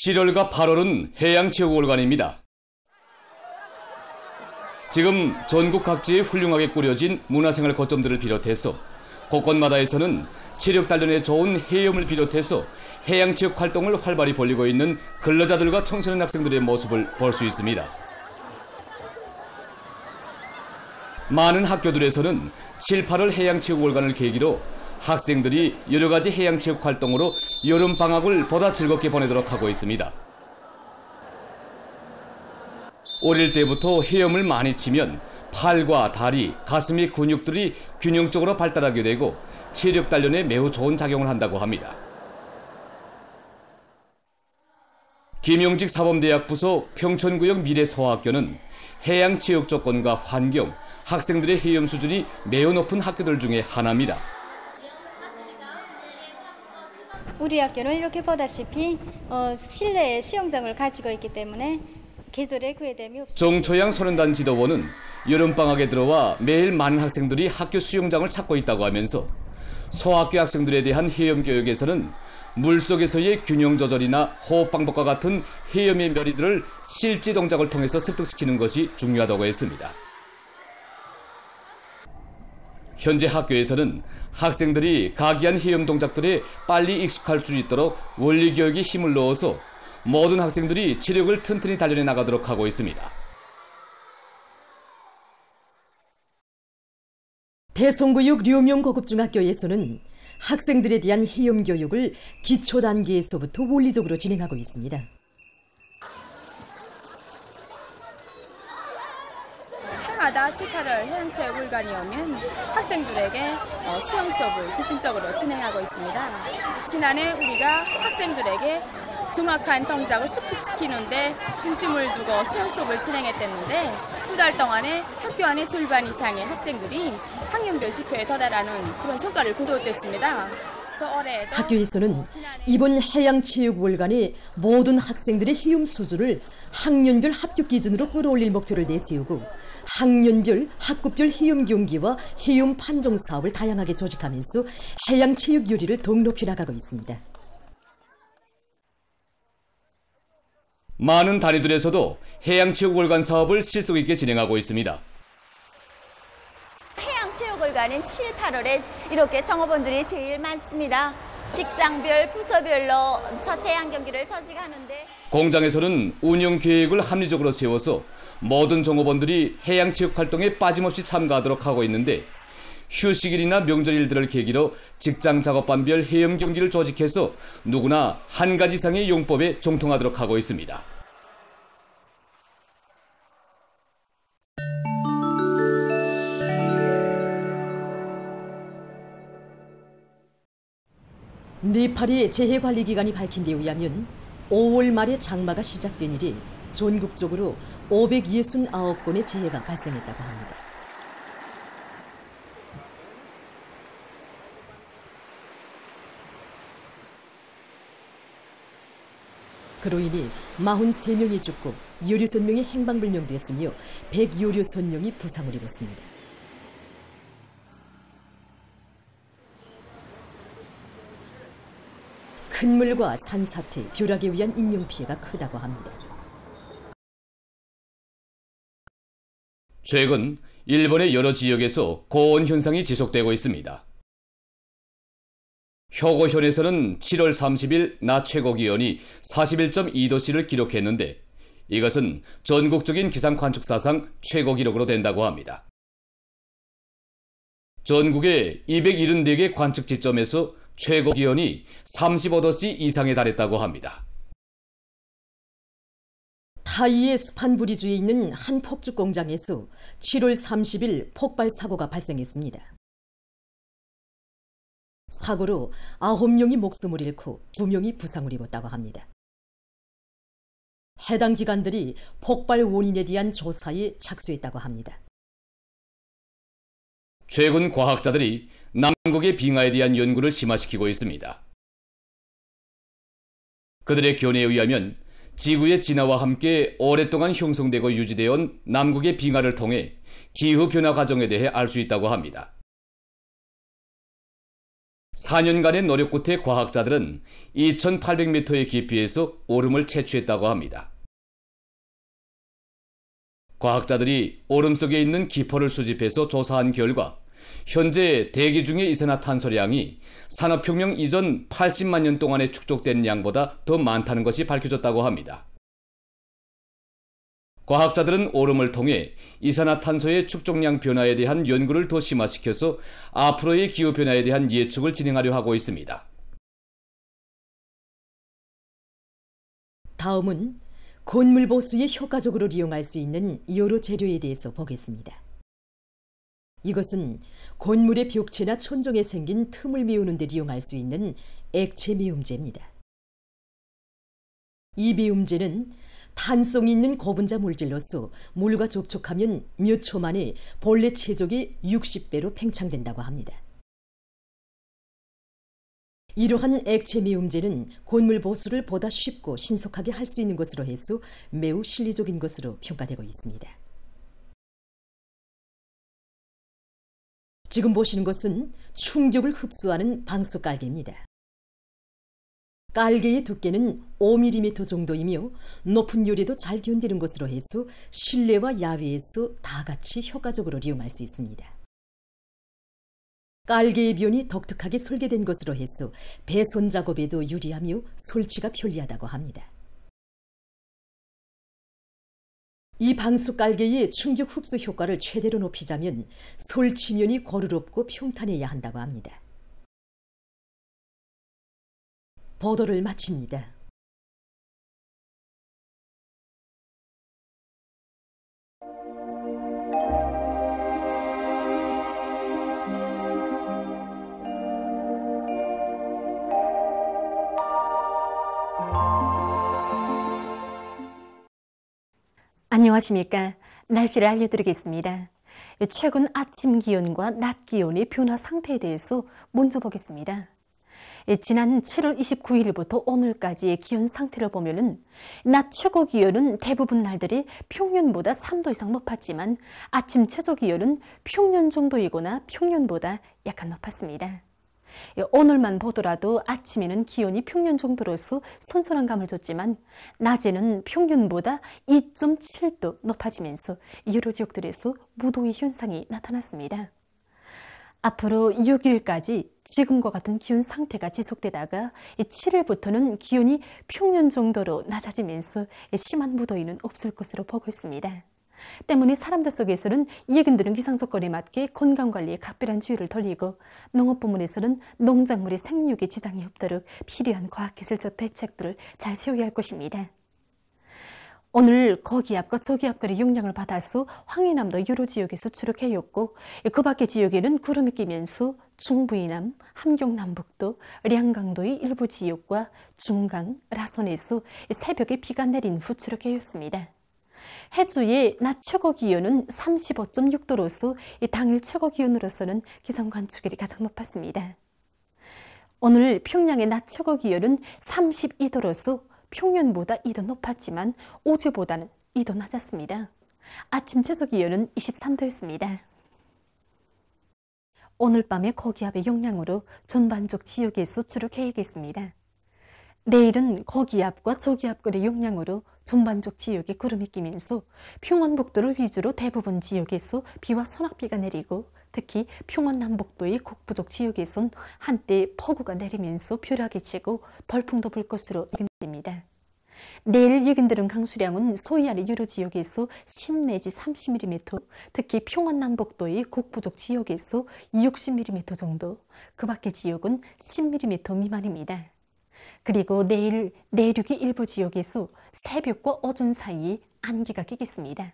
7월과 8월은 해양체육월간입니다. 지금 전국 각지에 훌륭하게 꾸려진 문화생활 거점들을 비롯해서 곳곳마다에서는 체력 단련에 좋은 헤엄을 비롯해서 해양체육 활동을 활발히 벌이고 있는 근로자들과 청소년 학생들의 모습을 볼 수 있습니다. 많은 학교들에서는 7, 8월 해양체육월간을 계기로 학생들이 여러 가지 해양체육 활동으로 여름방학을 보다 즐겁게 보내도록 하고 있습니다. 어릴 때부터 헤엄을 많이 치면 팔과 다리, 가슴의 근육들이 균형적으로 발달하게 되고 체력 단련에 매우 좋은 작용을 한다고 합니다. 김용직 사범대학 부소 평촌구역 미래소아학교는 해양체육 조건과 환경, 학생들의 헤엄 수준이 매우 높은 학교들 중에 하나입니다. 우리 학교는 이렇게 보다시피 실내에 수영장을 가지고 있기 때문에 계절에 구애됨이 없습니다. 정초양 소년단 지도원은 여름방학에 들어와 매일 많은 학생들이 학교 수영장을 찾고 있다고 하면서 소학교 학생들에 대한 헤엄 교육에서는 물속에서의 균형 조절이나 호흡 방법과 같은 헤엄의 묘리들을 실제 동작을 통해서 습득시키는 것이 중요하다고 했습니다. 현재 학교에서는 학생들이 각이한 헤엄 동작들에 빨리 익숙할 수 있도록 원리교육에 힘을 넣어서 모든 학생들이 체력을 튼튼히 단련해 나가도록 하고 있습니다. 대성구역 류명고급중학교에서는 학생들에 대한 헤엄 교육을 기초 단계에서부터 원리적으로 진행하고 있습니다. 해마다 7, 8월 해양체육월간이 오면 학생들에게 수영 수업을 집중적으로 진행하고 있습니다. 지난해 우리가 학생들에게 정확한 동작을 습득시키는데 중심을 두고 수영 수업을 진행했댔는데 2달 동안에 학교 안에 절반 이상의 학생들이 학년별 지표에 도달하는 그런 성과를 거두었댔습니다. 학교에서는 이번 해양체육월간에 모든 학생들의 헤엄 수준을 학년별 합격 기준으로 끌어올릴 목표를 내세우고 학년별, 학급별 헤엄 경기와 헤엄 판정 사업을 다양하게 조직하면서 해양체육 요리를 더욱 높여 나가고 있습니다. 많은 단위들에서도 해양체육월간 사업을 실속 있게 진행하고 있습니다. 해양체육월간은 7, 8월에 이렇게 종업원들이 제일 많습니다. 직장별, 부서별로 첫 해양 경기를 조직하는데 공장에서는 운영 계획을 합리적으로 세워서 모든 종업원들이 해양체육 활동에 빠짐없이 참가하도록 하고 있는데 휴식일이나 명절일들을 계기로 직장 작업반별 헤엄 경기를 조직해서 누구나 한 가지 이상의 용법에 정통하도록 하고 있습니다. 네팔의 재해관리기관이 밝힌 데 의하면 5월 말에 장마가 시작된 일이 전국적으로 569건의 재해가 발생했다고 합니다. 그로 인해 43명이 죽고 16명이 행방불명됐으며 116명이 부상을 입었습니다. 큰 물과 산사태, 벼락에 의한 인명피해가 크다고 합니다. 최근 일본의 여러 지역에서 고온 현상이 지속되고 있습니다. 효고현에서는 7월 30일 낮 최고 기온이 41.2도씨를 기록했는데 이것은 전국적인 기상 관측사상 최고 기록으로 된다고 합니다. 전국의 274개 관측 지점에서 최고 기온이 35도씨 이상에 달했다고 합니다. 타이의 수판부리주에 있는 한 폭죽 공장에서 7월 30일 폭발 사고가 발생했습니다. 사고로 9명이 목숨을 잃고 2명이 부상을 입었다고 합니다. 해당 기관들이 폭발 원인에 대한 조사에 착수했다고 합니다. 최근 과학자들이 남극의 빙하에 대한 연구를 심화시키고 있습니다. 그들의 견해에 의하면 지구의 진화와 함께 오랫동안 형성되고 유지되어 온 남극의 빙하를 통해 기후변화 과정에 대해 알 수 있다고 합니다. 4년간의 노력 끝에 과학자들은 2,800m의 깊이에서 오름을 채취했다고 합니다. 과학자들이 오름 속에 있는 기포를 수집해서 조사한 결과 현재 대기 중의 이산화탄소량이 산업혁명 이전 80만 년 동안에 축적된 양보다 더 많다는 것이 밝혀졌다고 합니다. 과학자들은 오름을 통해 이산화탄소의 축적량 변화에 대한 연구를 더 심화시켜서 앞으로의 기후변화에 대한 예측을 진행하려 하고 있습니다. 다음은 곤물 보수에 효과적으로 이용할 수 있는 여러 재료에 대해서 보겠습니다. 이것은 곤물의 벽체나 천정에 생긴 틈을 메우는 데 이용할 수 있는 액체 미음제입니다. 이 미음제는 탄성이 있는 고분자 물질로서 물과 접촉하면 몇 초 만에 본래 체적의 60배로 팽창된다고 합니다. 이러한 액체 미음제는 곤물 보수를 보다 쉽고 신속하게 할 수 있는 것으로 해서 매우 실리적인 것으로 평가되고 있습니다. 지금 보시는 것은 충격을 흡수하는 방수 깔개입니다. 깔개의 두께는 5mm 정도이며 높은 열에도 잘 견디는 것으로 해서 실내와 야외에서 다 같이 효과적으로 이용할 수 있습니다. 깔개의 변이 독특하게 설계된 것으로 해서 배선 작업에도 유리하며 설치가 편리하다고 합니다. 이 방수 깔개의 충격 흡수 효과를 최대로 높이자면 설치면이 고르롭고 평탄해야 한다고 합니다. 보도를 마칩니다. 안녕하십니까. 날씨를 알려드리겠습니다. 최근 아침 기온과 낮 기온의 변화 상태에 대해서 먼저 보겠습니다. 지난 7월 29일부터 오늘까지의 기온 상태를 보면은 낮 최고 기온은 대부분 날들이 평년보다 3도 이상 높았지만 아침 최저 기온은 평년 정도이거나 평년보다 약간 높았습니다. 오늘만 보더라도 아침에는 기온이 평년 정도로서 선선한 감을 줬지만 낮에는 평년보다 2.7도 높아지면서 여러 지역들에서 무더위 현상이 나타났습니다. 앞으로 6일까지 지금과 같은 기온 상태가 지속되다가 7일부터는 기온이 평년 정도로 낮아지면서 심한 무더위는 없을 것으로 보고 있습니다. 때문에 사람들 속에서는 예견되는 기상조건에 맞게 건강관리에 각별한 주의를 돌리고 농업 부문에서는 농작물의 생육에 지장이 없도록 필요한 과학기술적 대책들을 잘 세워야 할 것입니다. 오늘 고기압과 저기압거리 영향을 받아서 황해남도 여러 지역에서 추락해였고 그 밖의 지역에는 구름이 끼면서 중부이남, 함경남북도, 량강도의 일부 지역과 중강, 라선에서 새벽에 비가 내린 후 추락해였습니다. 해주의 낮 최고 기온은 35.6도로서 당일 최고 기온으로서는 기상 관측일이 가장 높았습니다. 오늘 평양의 낮 최고 기온은 32도로서 평년보다 2도 높았지만 어제보다는 2도 낮았습니다. 아침 최저 기온은 23도였습니다. 오늘 밤의 고기압의 영향으로 전반적 지역에서 추락해야겠습니다. 내일은 고기압과 저기압거리 영향으로 전반적 지역에 구름이 끼면서 평원북도를 위주로 대부분 지역에서 비와 소낙비가 내리고 특히 평원남북도의 북부쪽 지역에선 한때 폭우가 내리면서 벼락이 치고 돌풍도 불 것으로 예견됩니다. 내일 예견되는 강수량은 서해안의 여러 지역에서 10 내지 30mm, 특히 평원남북도의 북부쪽 지역에서 60mm 정도, 그 밖의 지역은 10mm 미만입니다. 그리고 내일 내륙의 일부 지역에서 새벽과 오전 사이에 안개가 끼겠습니다.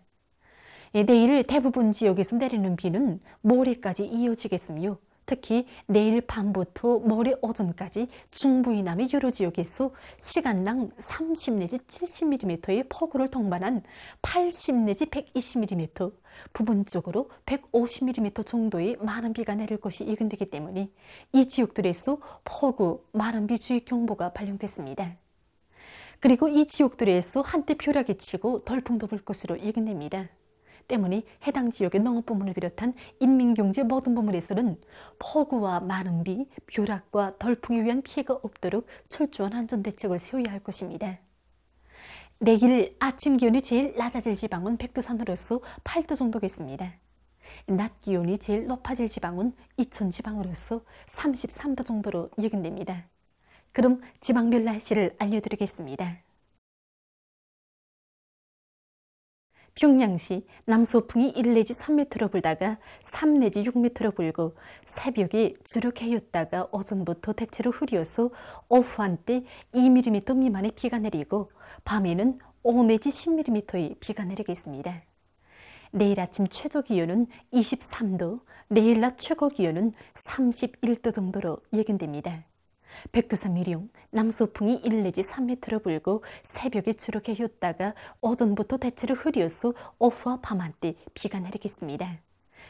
내일 대부분 지역에서 내리는 비는 모레까지 이어지겠으며 특히 내일 밤부터 모레 오전까지 중부이남의 여러 지역에서 시간당 30 내지 70mm의 폭우를 동반한 80 내지 120mm, 부분적으로 150mm 정도의 많은 비가 내릴 것이 예견되기 때문에 이 지역들에서 폭우, 많은 비 주의 경보가 발령됐습니다. 그리고 이 지역들에서 한때 벼락이 치고 돌풍도 불 것으로 예견됩니다. 때문에 해당 지역의 농업부문을 비롯한 인민경제 모든 부문에서는 폭우와 많은 비, 벼락과 돌풍에 의한 피해가 없도록 철저한 안전대책을 세워야 할 것입니다. 내일 아침 기온이 제일 낮아질 지방은 백두산으로서 8도 정도겠습니다. 낮 기온이 제일 높아질 지방은 이천 지방으로서 33도 정도로 예견됩니다. 그럼 지방별 날씨를 알려드리겠습니다. 평양시 남서풍이 1 내지 3m로 불다가 3 내지 6m로 불고 새벽에 주로 개였다가 오전부터 대체로 흐려서 오후 한때 2mm 미만의 비가 내리고 밤에는 5 내지 10mm의 비가 내리겠습니다. 내일 아침 최저 기온은 23도, 내일 낮 최고 기온은 31도 정도로 예견됩니다. 백두산 미령, 남서풍이 1 내지 3m로 불고 새벽에 주로 개였다가 오전부터 대체로 흐려서 오후와 밤 한때 비가 내리겠습니다.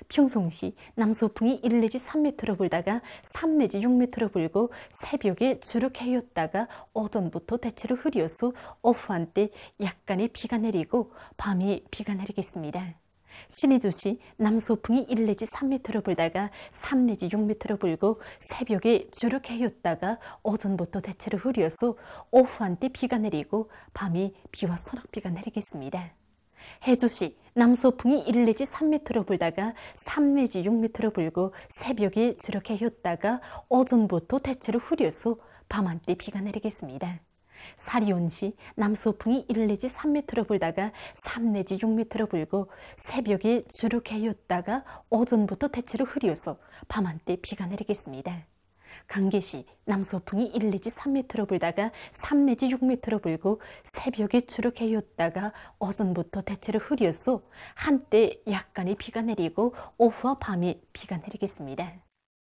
평송시 남서풍이 1 내지 3m로 불다가 3 내지 6m로 불고 새벽에 주로 개였다가 오전부터 대체로 흐려서 오후 한때 약간의 비가 내리고 밤에 비가 내리겠습니다. 신의주시 남서풍이 1 내지 3m로 불다가 3 내지 6m로 불고 새벽에 주로 개였다가 오전부터 대체로 흐려서 오후 한때 비가 내리고 밤에 비와 소낙비가 내리겠습니다. 해주시 남서풍이 1 내지 3m로 불다가 3 내지 6m로 불고 새벽에 주로 개였다가 오전부터 대체로 흐려서 밤 한때 비가 내리겠습니다. 사리온시 남서풍이 1 내지 3m로 불다가 3 내지 6m로 불고 새벽에 주로 개였다가 오전부터 대체로 흐려서 밤 한때 비가 내리겠습니다. 강계시 남서풍이 1 내지 3m로 불다가 3 내지 6m로 불고 새벽에 주로 개였다가 오전부터 대체로 흐려서 한때 약간의 비가 내리고 오후와 밤에 비가 내리겠습니다.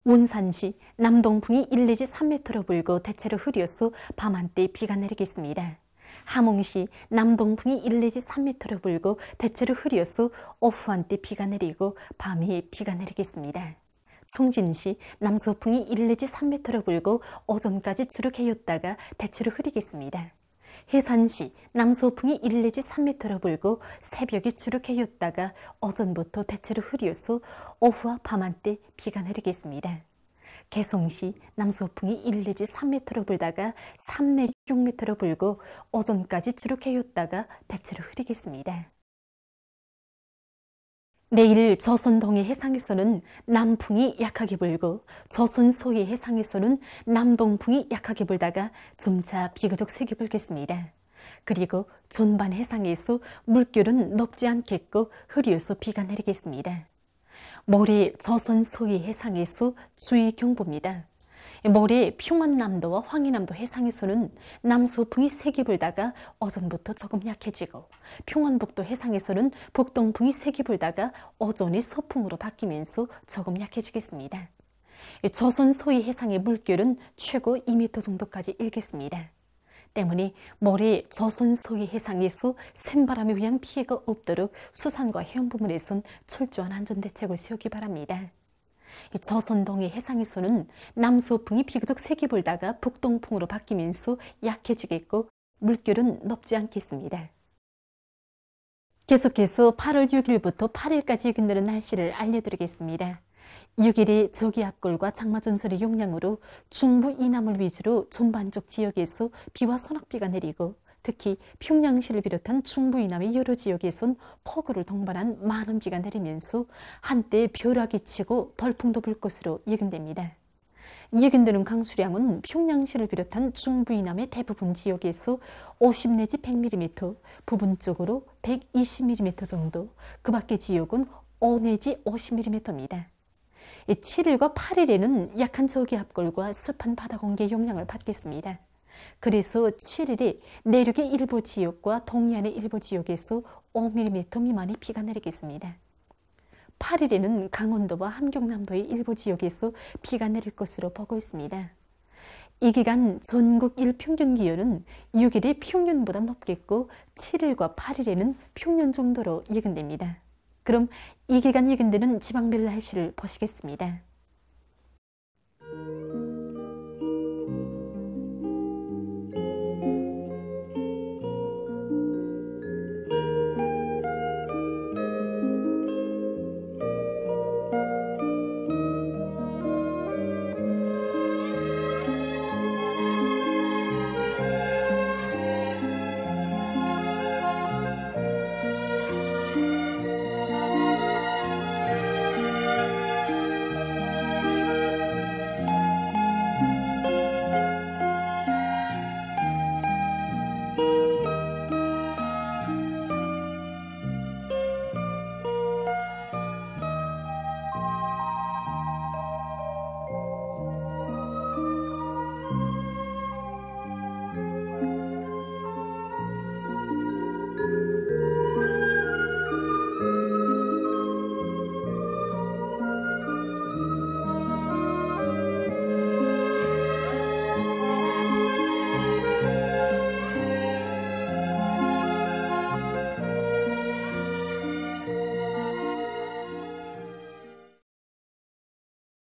운산시 남동풍이 1 내지 3m로 불고 대체로 흐려서 밤 한때 비가 내리겠습니다. 함흥시 남동풍이 1 내지 3m로 불고 대체로 흐려서 오후 한때 비가 내리고 밤에 비가 내리겠습니다. 청진시 남서풍이 1 내지 3m로 불고 오전까지 주로 개였다가 대체로 흐리겠습니다. 해산시 남서풍이 1 내지 3m로 불고 새벽에 주로 개였다가 오전부터 대체로 흐려서 오후와 밤 한때 비가 내리겠습니다. 개성시 남서풍이 1 내지 3m로 불다가 3 내지 6m로 불고 오전까지 주로 개였다가 대체로 흐리겠습니다. 내일 조선 동해 해상에서는 남풍이 약하게 불고 조선 서해 해상에서는 남동풍이 약하게 불다가 점차 비교적 세게 불겠습니다. 그리고 전반 해상에서 물결은 높지 않겠고 흐려서 비가 내리겠습니다. 모레 조선 서해 해상에서 주의 경보입니다. 모레 평안남도와 황해남도 해상에서는 남서풍이 세게 불다가 오전부터 조금 약해지고 평안북도 해상에서는 북동풍이 세게 불다가 오전에 서풍으로 바뀌면서 조금 약해지겠습니다. 조선 서해 해상의 물결은 최고 2m 정도까지 일겠습니다. 때문에 모레 조선 서해 해상에서 센바람에 의한 피해가 없도록 수산과 해운 부문에선 철저한 안전대책을 세우기 바랍니다. 조선 동해 해상에서는 남서풍이 비교적 세게 불다가 북동풍으로 바뀌면서 약해지겠고 물결은 높지 않겠습니다. 계속해서 8월 6일부터 8일까지 예견되는 날씨를 알려드리겠습니다. 6일이 저기압골과 장마전설의 영향으로 중부 이남을 위주로 전반적 지역에서 비와 소낙비가 내리고 특히 평양시를 비롯한 중부 이남의 여러 지역에선 폭우를 동반한 많은 비가 내리면서 한때 벼락이 치고 돌풍도 불 것으로 예견됩니다. 예견되는 강수량은 평양시를 비롯한 중부 이남의 대부분 지역에서 50 내지 100mm, 부분적으로 120mm 정도, 그 밖의 지역은 5 내지 50mm입니다. 7일과 8일에는 약한 저기압골과 습한 바다 공기의 영향을 받겠습니다. 그래서 7일에 내륙의 일부 지역과 동해안의 일부 지역에서 5mm 미만의 비가 내리겠습니다. 8일에는 강원도와 함경남도의 일부 지역에서 비가 내릴 것으로 보고 있습니다. 이 기간 전국 일평균 기온은 6일이 평년보다 높겠고 7일과 8일에는 평년 정도로 예견됩니다. 그럼 이 기간 예견되는 지방별 날씨를 보시겠습니다.